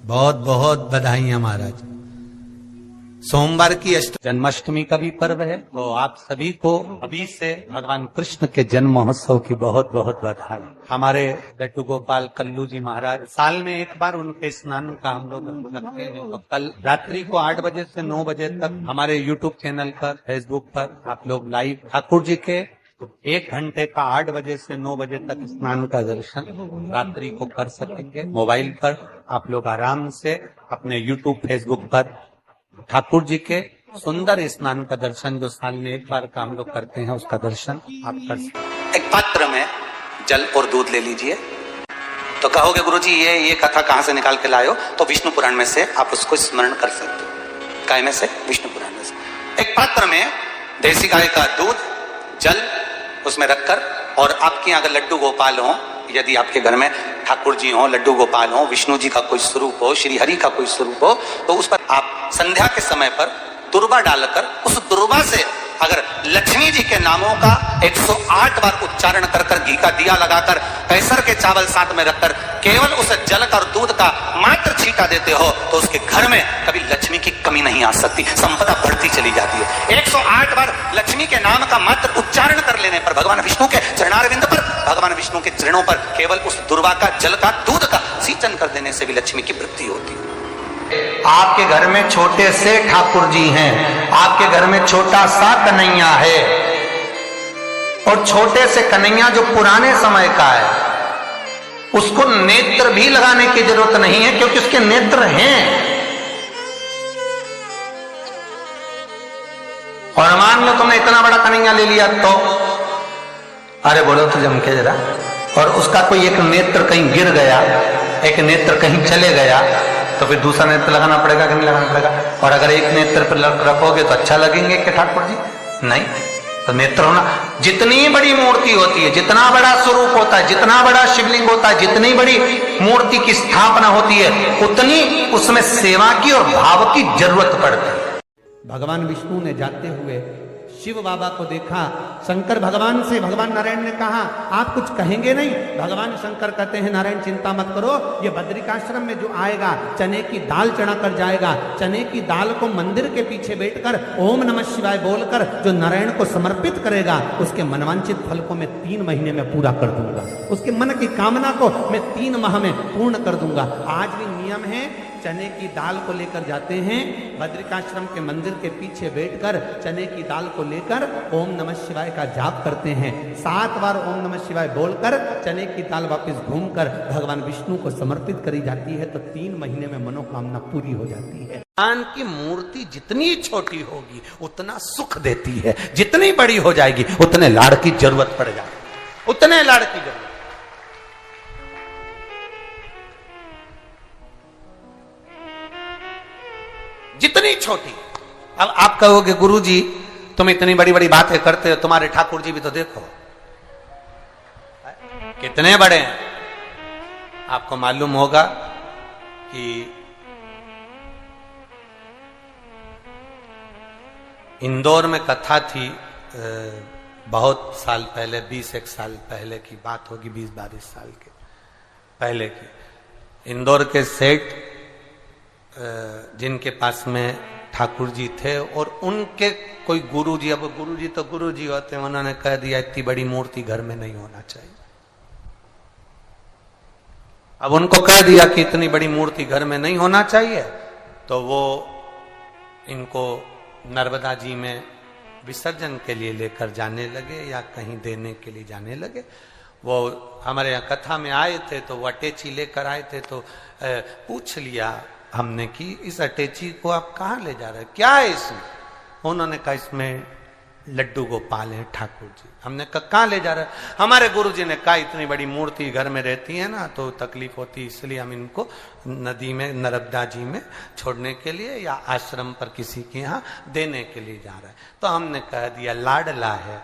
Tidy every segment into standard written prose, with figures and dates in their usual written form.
बहुत बहुत बधाइयां महाराज। सोमवार की जन्माष्टमी का भी पर्व है, तो आप सभी को अभी से भगवान कृष्ण के जन्म महोत्सव की बहुत बहुत बधाई। हमारे लड्डू गोपाल कल्लू जी महाराज साल में एक बार उनके स्नान का हम लोग रखते हैं। तो कल रात्रि को 8 बजे से 9 बजे तक हमारे यूट्यूब चैनल पर, फेसबुक पर आप लोग लाइव ठाकुर जी के 1 घंटे का 8 बजे से 9 बजे तक स्नान का दर्शन रात्रि को कर सकेंगे। मोबाइल पर आप लोग आराम से अपने यूट्यूब फेसबुक पर ठाकुर जी के सुंदर स्नान का दर्शन, जो साल में एक बार का हम लोग करते हैं, उसका दर्शन आप कर सकते हैं। एक पात्र में जल और दूध ले लीजिए। तो कहोगे गुरुजी ये कथा कहाँ से निकाल के लाए हो? तो विष्णु पुराण में से आप उसको स्मरण कर सकते हो। काय में से? विष्णु पुराण में से। एक पात्र में देसी गाय का दूध, जल उसमें रखकर, और आपके यहाँ अगर लड्डू गोपाल हो, यदि आपके घर में ठाकुर जी हो, लड्डू गोपाल हो, विष्णु जी का कोई स्वरूप हो, श्री हरि का कोई स्वरूप हो, तो उस पर आप संध्या के समय पर दुर्वा डालकर उस दुर्वा से अगर लक्ष्मी जी के नामों का 108 बार उच्चारण कर कर, घी का दिया लगाकर, कैसर के चावल साथ में रखकर केवल उस जल का और दूध का मात्र छींटा देते हो, तो उसके घर में कभी लक्ष्मी की कमी नहीं आ सकती, संपदा बढ़ती चली जाती है। 108 बार लक्ष्मी के नाम का मात्र उच्चारण कर लेने पर भगवान विष्णु के चरणारविंद पर, भगवान विष्णु के चरणों पर केवल उस दुर्वा का, जल का, दूध का सिंचन कर देने से भी लक्ष्मी की वृद्धि होती है। आपके घर में छोटे से ठाकुर जी हैं, आपके घर में छोटा सा कन्हैया है, और छोटे से कन्हैया जो पुराने समय का है, उसको नेत्र भी लगाने की जरूरत नहीं है, क्योंकि उसके नेत्र हैं। और मान लो तुमने इतना बड़ा कन्हैया ले लिया, तो अरे बोलो तो जम के जरा, और उसका कोई एक नेत्र कहीं गिर गया, एक नेत्र कहीं चले गया, तो फिर दूसरा नेत्र लगाना पड़ेगा कि नहीं लगाना पड़ेगा? और अगर एक नेत्र पर रखोगे तो अच्छा लगेंगे कि ठाकुर जी? नहीं। तो नेत्र होना, जितनी बड़ी मूर्ति होती है, जितना बड़ा स्वरूप होता है, जितना बड़ा शिवलिंग होता है, जितनी बड़ी मूर्ति की स्थापना होती है, उतनी उसमें सेवा की और भाव की जरूरत पड़ती है। भगवान विष्णु ने जाते हुए शिव बाबा को देखा। शंकर भगवान से, भगवान नारायण ने कहा आप कुछ कहेंगे नहीं? भगवान शंकर कहते हैं नारायण चिंता मत करो, ये बद्रिकाश्रम में जो आएगा चने की दाल चढ़ा कर जाएगा, चने की दाल को मंदिर के पीछे बैठकर ओम नमः शिवाय बोलकर जो नारायण को समर्पित करेगा, उसके मनवांचित फल को मैं 3 महीने में पूरा कर दूंगा, उसके मन की कामना को मैं 3 माह में पूर्ण कर दूंगा। आज भी नियम है, चने की दाल को लेकर जाते हैं, बद्रिकाश्रम के मंदिर के पीछे बैठकर चने की दाल को लेकर ओम नमः शिवाय का जाप करते हैं। 7 बार ओम नमः शिवाय बोलकर चने की दाल वापस घूमकर भगवान विष्णु को समर्पित करी जाती है, तो 3 महीने में मनोकामना पूरी हो जाती है। भगवान की मूर्ति जितनी छोटी होगी उतना सुख देती है, जितनी बड़ी हो जाएगी उतने लाड़ की जरूरत पड़ जाएगी, उतने लाड़ की जरूरत। जितनी छोटी। अब आप कहोगे गुरुजी तुम इतनी बड़ी बड़ी बातें करते हो, तुम्हारे ठाकुर जी भी तो देखो कितने बड़े हैं। आपको मालूम होगा कि इंदौर में कथा थी, बहुत साल पहले, 20-1 साल पहले की बात होगी, 20-22 साल के पहले की। इंदौर के सेठ जिनके पास में ठाकुर जी थे, और उनके कोई गुरुजी, अब गुरुजी तो गुरुजी होते हैं, उन्होंने कह दिया इतनी बड़ी मूर्ति घर में नहीं होना चाहिए। अब उनको कह दिया कि इतनी बड़ी मूर्ति घर में नहीं होना चाहिए, तो वो इनको नर्मदा जी में विसर्जन के लिए लेकर जाने लगे या कहीं देने के लिए जाने लगे। वो हमारे यहाँ कथा में आए थे, तो वो अटैची लेकर आए थे, तो पूछ लिया हमने कि इस अटैची को आप कहाँ ले जा रहे हैं, क्या है इसमें? उन्होंने कहा इसमें लड्डू गोपाल है ठाकुर जी। हमने कहा कहाँ ले जा रहे हैं? हमारे गुरुजी ने कहा इतनी बड़ी मूर्ति घर में रहती है ना, तो तकलीफ होती, इसलिए हम इनको नदी में, नर्मदा जी में छोड़ने के लिए या आश्रम पर किसी के यहाँ देने के लिए जा रहे हैं। तो हमने कह दिया लाडला है,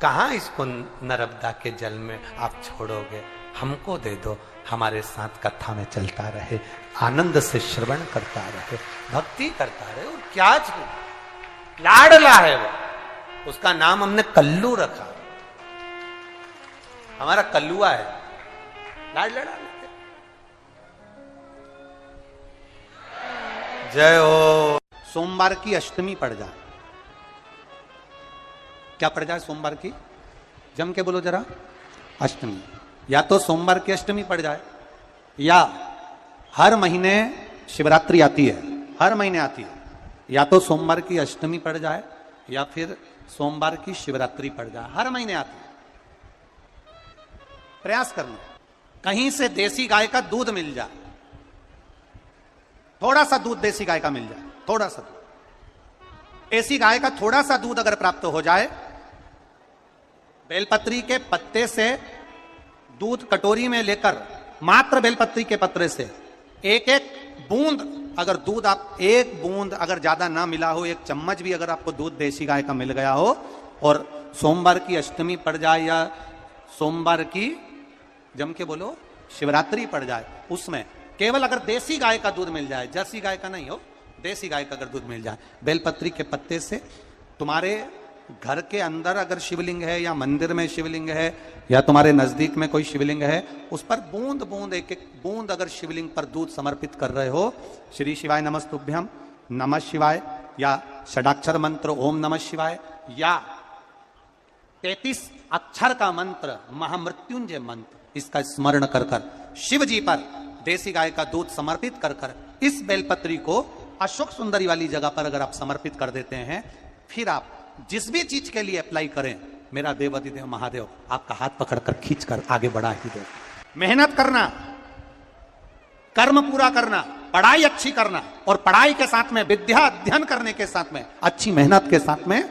कहाँ इसको नर्मदा के जल में आप छोड़ोगे, हमको दे दो, हमारे साथ कथा में चलता रहे, आनंद से श्रवण करता रहे, भक्ति करता रहे। और क्या लाडला है वो, उसका नाम हमने कल्लू रखा, हमारा कल्लुआ है, लाड लड़ा लेते। जय हो। सोमवार की अष्टमी पड़ जाए, क्या पड़ जाए सोमवार की? जम के बोलो जरा। अष्टमी, या तो सोमवार की अष्टमी पड़ जाए, या हर महीने शिवरात्रि आती है, हर महीने आती है, या तो सोमवार की अष्टमी पड़ जाए या फिर सोमवार की शिवरात्रि पड़ जाए, हर महीने आती है। प्रयास करना कहीं से देसी गाय का दूध मिल जाए, थोड़ा सा दूध देसी गाय का मिल जाए, थोड़ा सा दूध देसी गाय का, थोड़ा सा दूध अगर प्राप्त हो जाए, बेलपत्री के पत्ते से दूध कटोरी में लेकर, मात्र बेलपत्री के पत्रे से एक एक बूंद अगर दूध, आप एक बूंद अगर ज्यादा ना मिला हो, एक चम्मच भी अगर आपको दूध देसी गाय का मिल गया हो, और सोमवार की अष्टमी पड़ जाए या सोमवार की, जम के बोलो, शिवरात्रि पड़ जाए, उसमें केवल अगर देसी गाय का दूध मिल जाए, जर्सी गाय का नहीं हो, देसी गाय का अगर दूध मिल जाए, बेलपत्री के पत्ते से, तुम्हारे घर के अंदर अगर शिवलिंग है या मंदिर में शिवलिंग है या तुम्हारे नजदीक में कोई शिवलिंग है, उस पर बूंद बूंद, एक एक बूंद अगर शिवलिंग पर दूध समर्पित कर रहे हो, श्री शिवाय नमस्तुभ्यम, नमः शिवाय, या षडाक्षर मंत्र ओम नमः शिवाय, या 33 अक्षर का मंत्र महामृत्युंजय मंत्र, इसका स्मरण कर कर शिव जी पर देसी गाय का दूध समर्पित कर कर इस बेलपत्री को अशोक सुंदरी वाली जगह पर अगर आप समर्पित कर देते हैं, फिर आप जिस भी चीज के लिए अप्लाई करें, मेरा देवाधिदेव महादेव आपका हाथ पकड़कर खींचकर आगे बढ़ा ही दे। मेहनत करना, कर्म पूरा करना, पढ़ाई अच्छी करना, और पढ़ाई के साथ में विद्या अध्ययन करने के साथ में अच्छी मेहनत के साथ में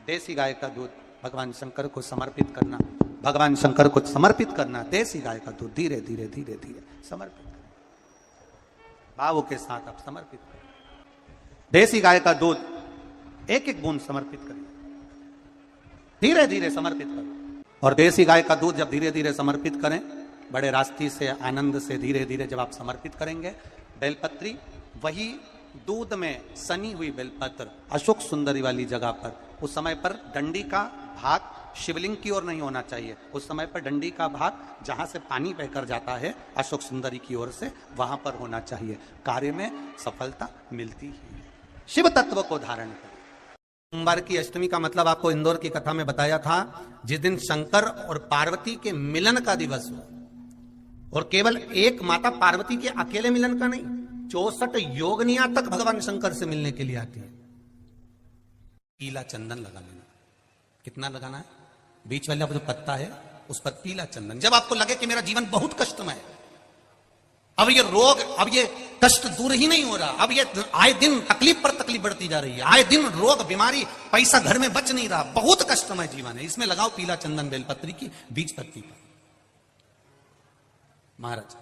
देसी गाय का दूध भगवान शंकर को समर्पित करना, भगवान शंकर को समर्पित करना, देसी गाय का दूध धीरे धीरे धीरे धीरे समर्पित करना, भावों के साथ आप समर्पित करें। देसी गाय का दूध एक एक बूंद समर्पित करें, धीरे धीरे समर्पित करें। और देसी गाय का दूध जब धीरे धीरे समर्पित करें, बड़े रास्ते से, आनंद से धीरे धीरे जब आप समर्पित करेंगे, बेलपत्री वही दूध में सनी हुई बेलपत्र अशोक सुंदरी वाली जगह पर, उस समय पर डंडी का भाग शिवलिंग की ओर नहीं होना चाहिए, उस समय पर डंडी का भाग जहां से पानी बहकर जाता है अशोक सुंदरी की ओर से, वहां पर होना चाहिए। कार्य में सफलता मिलती है। शिव तत्व को धारण करें। सोमवार की अष्टमी का मतलब आपको इंदौर की कथा में बताया था, जिस दिन शंकर और पार्वती के मिलन का दिवस हो, और केवल एक माता पार्वती के अकेले मिलन का नहीं, 64 योगनियां तक भगवान शंकर से मिलने के लिए आती है। पीला चंदन लगा लेना। कितना लगाना है? बीच वाला जो पत्ता है उस पर पीला चंदन। जब आपको लगे कि मेरा जीवन बहुत कष्टमय है, अब ये रोग, अब ये कष्ट दूर ही नहीं हो रहा, अब ये आए दिन तकलीफ पर तकलीफ बढ़ती जा रही है, आए दिन रोग बीमारी, पैसा घर में बच नहीं रहा, बहुत कष्टमय जीवन है, इसमें लगाओ पीला चंदन बेलपत्री की बीज पत्ती पर। महाराज,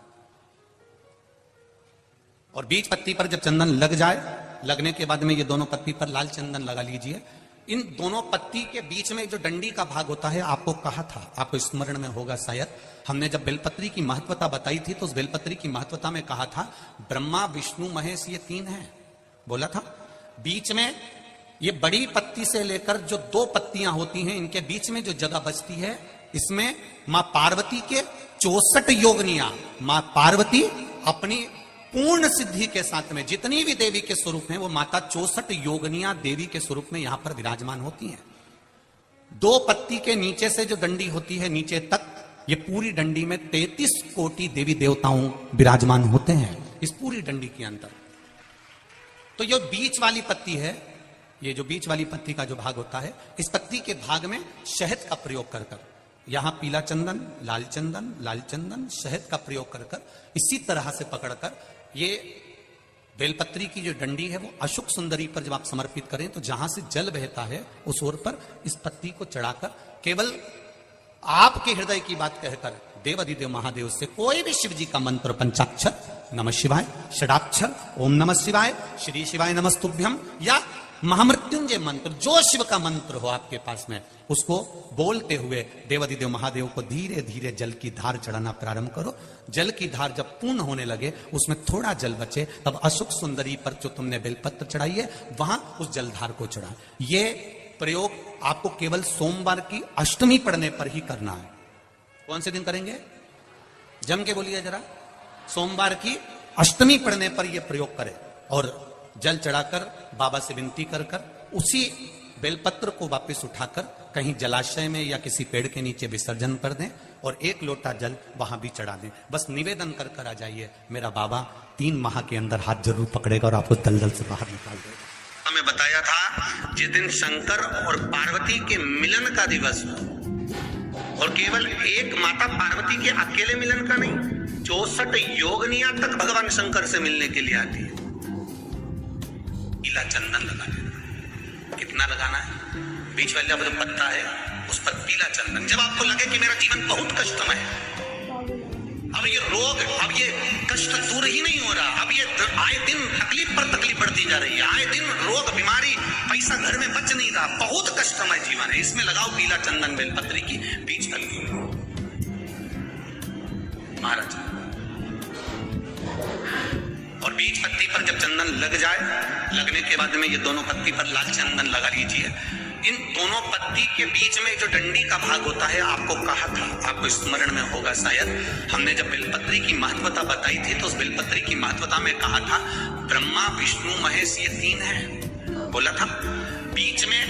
और बीज पत्ती पर जब चंदन लग जाए, लगने के बाद में ये दोनों पत्ती पर लाल चंदन लगा लीजिए। इन दोनों पत्ती के बीच में जो डंडी का भाग होता है, आपको कहा था, आपको स्मरण में होगा शायद, हमने जब बेलपत्री की महत्वता बताई थी तो उस बेलपत्री की महत्वता में कहा था ब्रह्मा विष्णु महेश ये 3 हैं, बोला था। बीच में ये बड़ी पत्ती से लेकर जो 2 पत्तियां होती हैं, इनके बीच में जो जगह बचती है, इसमें मां पार्वती के 64 योगनियां, मां पार्वती अपनी पूर्ण सिद्धि के साथ में जितनी भी देवी के स्वरूप हैं, वो माता 64 योगनियां देवी के स्वरूप में यहां पर विराजमान होती हैं। 2 पत्ती के नीचे से जो डंडी होती है नीचे तक, ये पूरी डंडी में 33 कोटि देवी देवताओं विराजमान होते हैं इस पूरी डंडी के अंदर। तो ये बीच वाली पत्ती है, ये जो बीच वाली पत्ती का जो भाग होता है, इस पत्ती के भाग में शहद का प्रयोग कर कर, यहां पीला चंदन, लाल चंदन, लाल चंदन, शहद का प्रयोग कर कर, इसी तरह से पकड़कर ये बेलपत्री की जो डंडी है वो अशोक सुंदरी पर जब आप समर्पित करें, तो जहां से जल बहता है उस ओर पर इस पत्ती को चढ़ाकर केवल आपके हृदय की बात कहकर देवाधिदेव महादेव से कोई भी शिव जी का मंत्र, पंचाक्षर नमः शिवाय, षडाक्षर ओम नमः शिवाय, श्री शिवाय नमस्तुभ्यम, या महामृत्युंजय मंत्र, जो शिव का मंत्र हो आपके पास में, उसको बोलते हुए देवाधिदेव महादेव को धीरे धीरे जल की धार चढ़ाना प्रारंभ करो। जल की धार जब पूर्ण होने लगे, उसमें थोड़ा जल बचे, तब अशोक सुंदरी पर जो तुमने बेलपत्र चढ़ाई है वहां उस जलधार को चढ़ा। ये प्रयोग आपको केवल सोमवार की अष्टमी पढ़ने पर ही करना है। कौन से दिन करेंगे? जम के बोलिए जरा। सोमवार की अष्टमी पढ़ने पर यह प्रयोग करें। और जल चढ़ाकर बाबा से विनती कर कर उसी बेलपत्र को वापस उठाकर कहीं जलाशय में या किसी पेड़ के नीचे विसर्जन कर दें और 1 लोटा जल वहां भी चढ़ा दें। बस निवेदन कर कर आ जाइए, मेरा बाबा 3 माह के अंदर हाथ जरूर पकड़ेगा और आपको दलदल से बाहर निकाल देगा। हमें बताया था जिस दिन शंकर और पार्वती के मिलन का दिवस हो, और केवल एक माता पार्वती के अकेले मिलन का नहीं, 64 योगनियां तक भगवान शंकर से मिलने के लिए आती है। पीला चंदन लगा देना। कितना लगाना है? बीच वाला जो पत्ता है उस पर पीला चंदन। जब आपको लगे कि मेरा जीवन बहुत कष्टमय है, अब ये रोग, अब ये कष्ट दूर ही नहीं हो रहा, अब ये आए दिन तकलीफ पर तकलीफ बढ़ती जा रही है, आए दिन रोग बीमारी, पैसा घर में बच नहीं रहा, बहुत कष्टमय जीवन है, इसमें लगाओ पीला चंदन बेलपत्री की बीच तक महाराज। और बीच पत्ती पर जब चंदन लग जाए, लगने के बाद में ये दोनों पत्ती पर लाल चंदन लगा लीजिए। इन दोनों पत्ती के बीच में जो डंडी का भाग होता है, आपको कहा था, आपको स्मरण में होगा शायद, हमने जब बेलपत्री की महत्वता बताई थी तो उस बेलपत्री की महत्वता में कहा था ब्रह्मा विष्णु महेश ये 3 है, बोला था। बीच में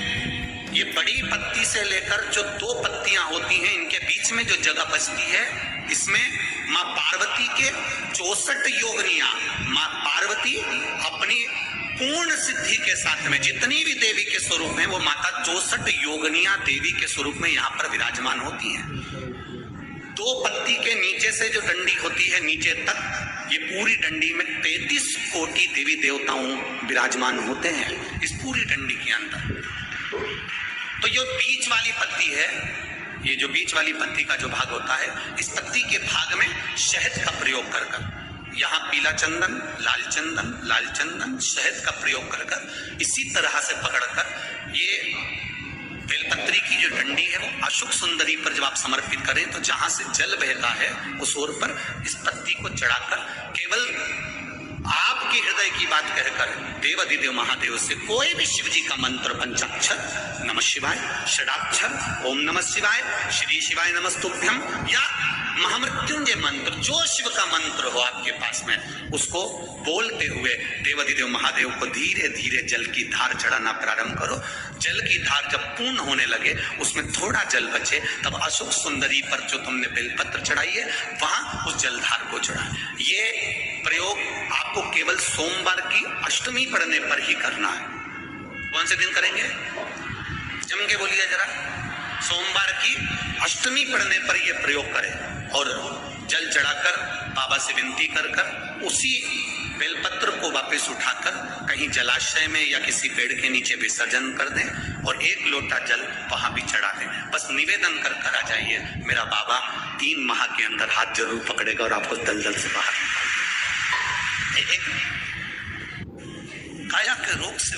ये बड़ी पत्ती से लेकर जो 2 पत्तियां होती हैं, इनके बीच में जो जगह बचती है, इसमें माँ पार्वती के 64 योगनियां, माँ पार्वती अपनी पूर्ण सिद्धि के साथ में जितनी भी देवी के स्वरूप में, वो माता 64 योगनियां देवी के स्वरूप में यहाँ पर विराजमान होती हैं। 2 पत्ती के नीचे से जो डंडी होती है नीचे तक, ये पूरी डंडी में 33 कोटि देवी देवताओं विराजमान होते हैं इस पूरी डंडी के अंदर। तो जो बीच वाली पत्ती है, ये जो बीच वाली पत्ती का जो भाग होता है, इस पत्ती के भाग में शहद का प्रयोग कर कर, यहाँ पीला चंदन, लाल चंदन, शहद का प्रयोग कर कर, इसी तरह से पकड़कर ये बेलपत्री की जो डंडी है वो अशोक सुंदरी पर जब आप समर्पित करें तो जहां से जल बहता है उस ओर पर इस पत्ती को चढ़ाकर केवल आपके हृदय की बात कहकर देवाधिदेव महादेव से कोई भी शिव जी का मंत्र, पंचाक्षर, नमः शिवाय, षडाक्षर, ओम नमः शिवाय, श्री शिवाय नमस्तुभ्यम, या महामृत्युंजय मंत्र, जो शिव का मंत्र हो आपके पास में, उसको बोलते हुए देवाधिदेव महादेव को धीरे धीरे जल की धार चढ़ाना प्रारंभ करो। जल की धार जब पूर्ण होने लगे, उसमें थोड़ा जल बचे, तब अशोक सुंदरी पर जो तुमने बेलपत्र चढ़ाई है वहां उस जलधार को चढ़ा। ये प्रयोग आपको केवल सोमवार की अष्टमी पढ़ने पर ही करना है। कौन से दिन करेंगे? जम के बोलिए जरा। सोमवार की अष्टमी पढ़ने पर यह प्रयोग करें और जल चढ़ाकर बाबा से विनती कर कर उसी बेलपत्र को वापस उठाकर कहीं जलाशय में या किसी पेड़ के नीचे विसर्जन कर दें और 1 लोटा जल वहां भी चढ़ा दें। बस निवेदन कर कर आ जाइए, मेरा बाबा 3 माह के अंदर हाथ जरूर पकड़ेगा और आपको दलदल से बाहर निकाल देगा। काया के रोग से